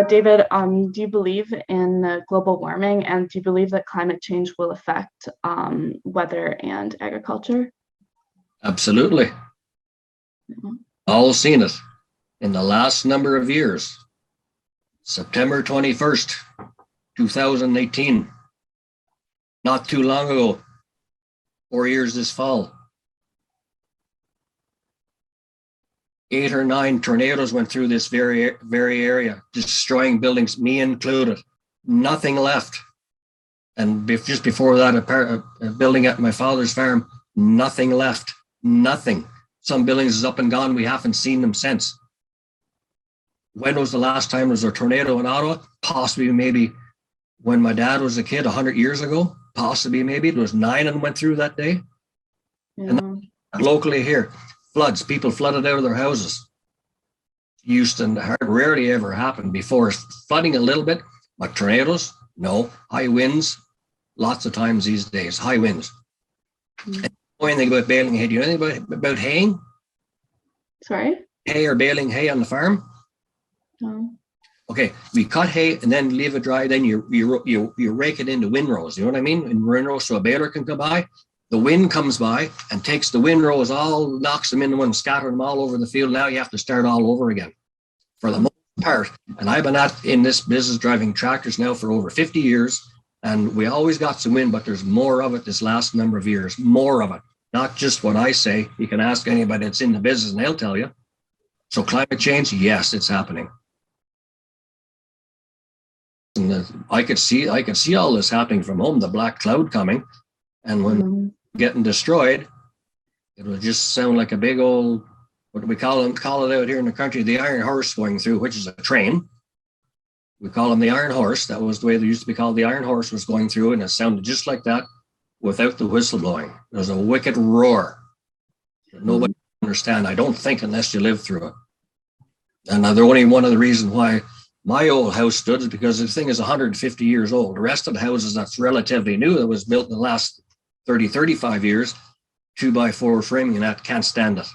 David, do you believe in global warming, and do you believe that climate change will affect weather and agriculture? Absolutely. All seen it in the last number of years. September 21st, 2018, not too long ago, 4 years this fall. 8 or 9 tornadoes went through this very area, destroying buildings, me included. Nothing left. And just before that, a building at my father's farm, nothing left. Nothing. Some buildings is up and gone. We haven't seen them since. When was the last time there was a tornado in Ottawa? Possibly, maybe when my dad was a kid 100 years ago. Possibly, maybe. There was 9 and went through that day. Yeah. And locally here, floods. People flooded out of their houses. Used to rarely ever happened before. Flooding a little bit, but tornadoes, no. High winds, lots of times these days. High winds. Mm-hmm. Anything about baling hay? Do you know anything about haying? Sorry? Hay or baling hay on the farm? No. Okay, we cut hay and then leave it dry. Then you rake it into windrows. You know what I mean? In windrows, so a baler can come by. The wind comes by and takes the windrows, all knocks them into one, scatter them all over the field. Now you have to start all over again, for the most part. And I've been in this business driving tractors now for over 50 years, and we always got some wind, but there's more of it this last number of years. More of it, not just what I say. You can ask anybody that's in the business, and they'll tell you. So climate change, yes, it's happening. And I could see all this happening from home, the black cloud coming, and when getting destroyed, it would just sound like a big old, what do we call it out here in the country, the iron horse going through, which is a train. We call them the iron horse. That was the way they used to be called. The iron horse was going through, and it sounded just like that without the whistle blowing. There was a wicked roar that nobody can understand, I don't think, unless you live through it. And the only one of the reasons why my old house stood is because the thing is 150 years old. The rest of the houses that's relatively new, that was built in the last 30, 35 years, 2x4 framing, and that can't stand it.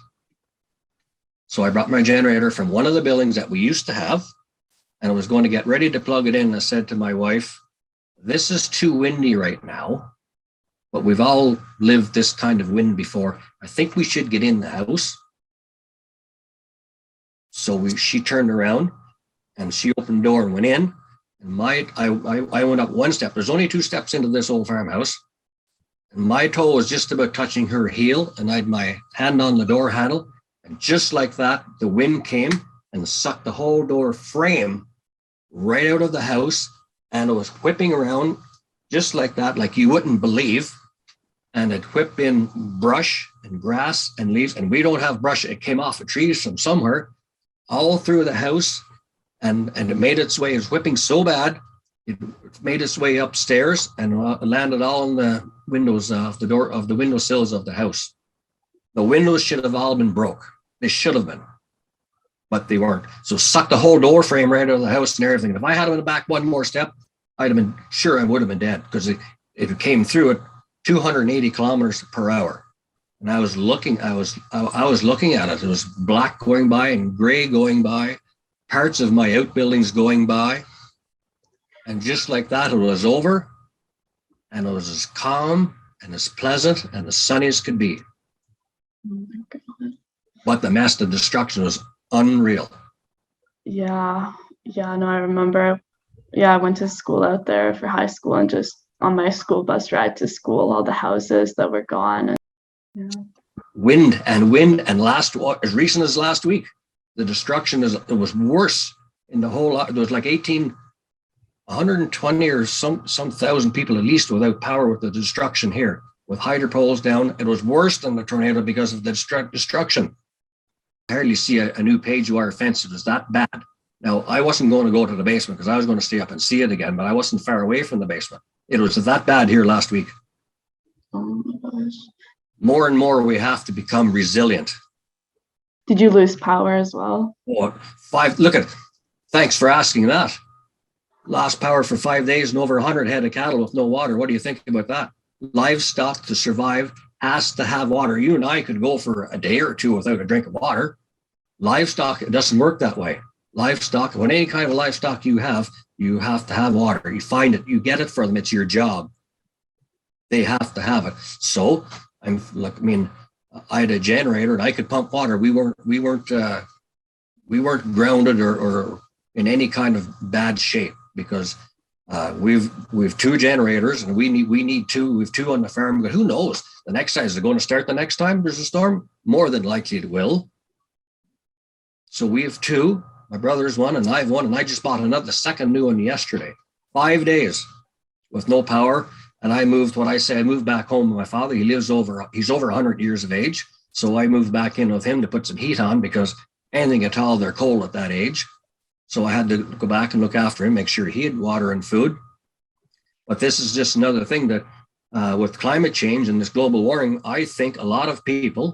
So I brought my generator from one of the buildings that we used to have, and I was going to get ready to plug it in. I said to my wife, this is too windy right now, but we've all lived this kind of wind before. I think we should get in the house. So she turned around and she opened the door and went in. And I went up one step. There's only 2 steps into this old farmhouse. And my toe was just about touching her heel, and I had my hand on the door handle. And just like that, the wind came and sucked the whole door frame right out of the house. And it was whipping around just like that, like you wouldn't believe. And it whipped in brush and grass and leaves. And we don't have brush. It came off of trees from somewhere all through the house. And it made its way. It was whipping so bad, it made its way upstairs and landed all in the windows of the windowsills of the house. The windows should have all been broke. They should have been, but they weren't. So sucked the whole door frame right out of the house and everything. If I had been back one more step, I'd have been sure I would have been dead, because it came through at 280 kilometers per hour. And I was looking at it. It was black going by and gray going by, parts of my outbuildings going by. And just like that, it was over, and it was as calm and as pleasant and as sunny as could be. Oh my God. But the mass of destruction was unreal. Yeah, no, I remember. Yeah, I went to school out there for high school, and just on my school bus ride to school, all the houses that were gone. And, yeah. Wind, and as recent as last week, the destruction it was worse in the whole lot. There was like 120 or some thousand people at least without power with the destruction here, with hydro poles down. It was worse than the tornado because of the destruction. I hardly see a new page wire fence. It was that bad. Now, I wasn't going to go to the basement because I was going to stay up and see it again, but I wasn't far away from the basement. It was that bad here last week. Oh my gosh. More and more, we have to become resilient. Did you lose power as well? Oh, thanks for asking that. Lost power for 5 days and over 100 head of cattle with no water. What do you think about that? Livestock to survive has to have water. You and I could go for a day or two without a drink of water. Livestock, it doesn't work that way. livestock, when any kind of livestock you have to have water. You find it, you get it for them. It's your job. They have to have it. So I'm like, I mean, I had a generator and I could pump water. We weren't grounded or in any kind of bad shape because we've two generators and we need two. We've two on the farm, but who knows? The next time, is it going to start the next time there's a storm? More than likely it will. So we have two. My brother's one and I have one, and I just bought the second new one yesterday. 5 days with no power. And I moved back home with my father. He's over 100 years of age. So I moved back in with him to put some heat on because anything at all, they're cold at that age. So I had to go back and look after him, make sure he had water and food. But this is just another thing that with climate change and this global warming, I think a lot of people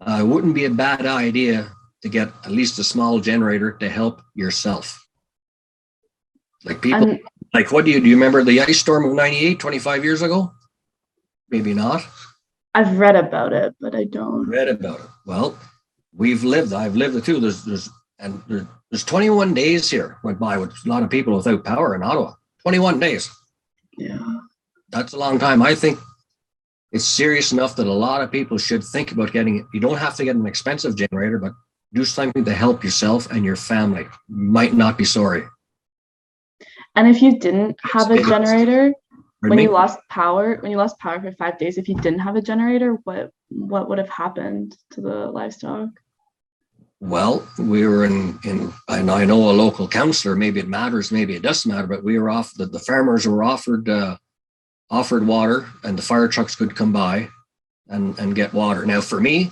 wouldn't be a bad idea to get at least a small generator to help yourself. Like people, like what do you remember the ice storm of 98, 25 years ago? Maybe not. I've read about it, but I don't. Read about it. Well, I've lived it too. There's 21 days here went by with a lot of people without power in Ottawa. 21 days. Yeah. That's a long time. I think it's serious enough that a lot of people should think about getting it. You don't have to get an expensive generator, but do something to help yourself and your family. You might not be sorry. And if you didn't have a generator, when you lost power for 5 days, if you didn't have a generator, what would have happened to the livestock? Well, we were in I know a local councillor, maybe it matters, maybe it doesn't matter, but we were the farmers were offered water and the fire trucks could come by and get water. Now for me,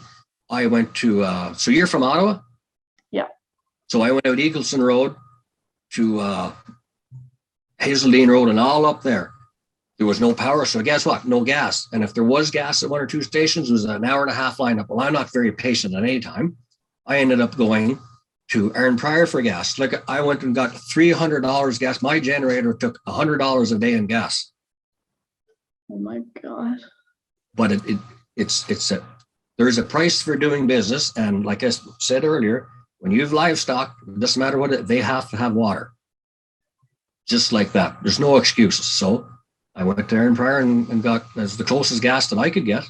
I went to, so you're from Ottawa? Yeah. So I went out Eagleson Road to Hazeldean Road and all up there. There was no power, so guess what? No gas. And if there was gas at one or two stations, it was an hour and a half lineup. Well, I'm not very patient at any time. I ended up going to Aaron Pryor for gas. Like I went and got $300 gas. My generator took $100 a day in gas. Oh my God. But there's a price for doing business. And like I said earlier, when you have livestock, it doesn't matter what they have to have water. Just like that. There's no excuses. So I went to Aaron Pryor and got as the closest gas that I could get.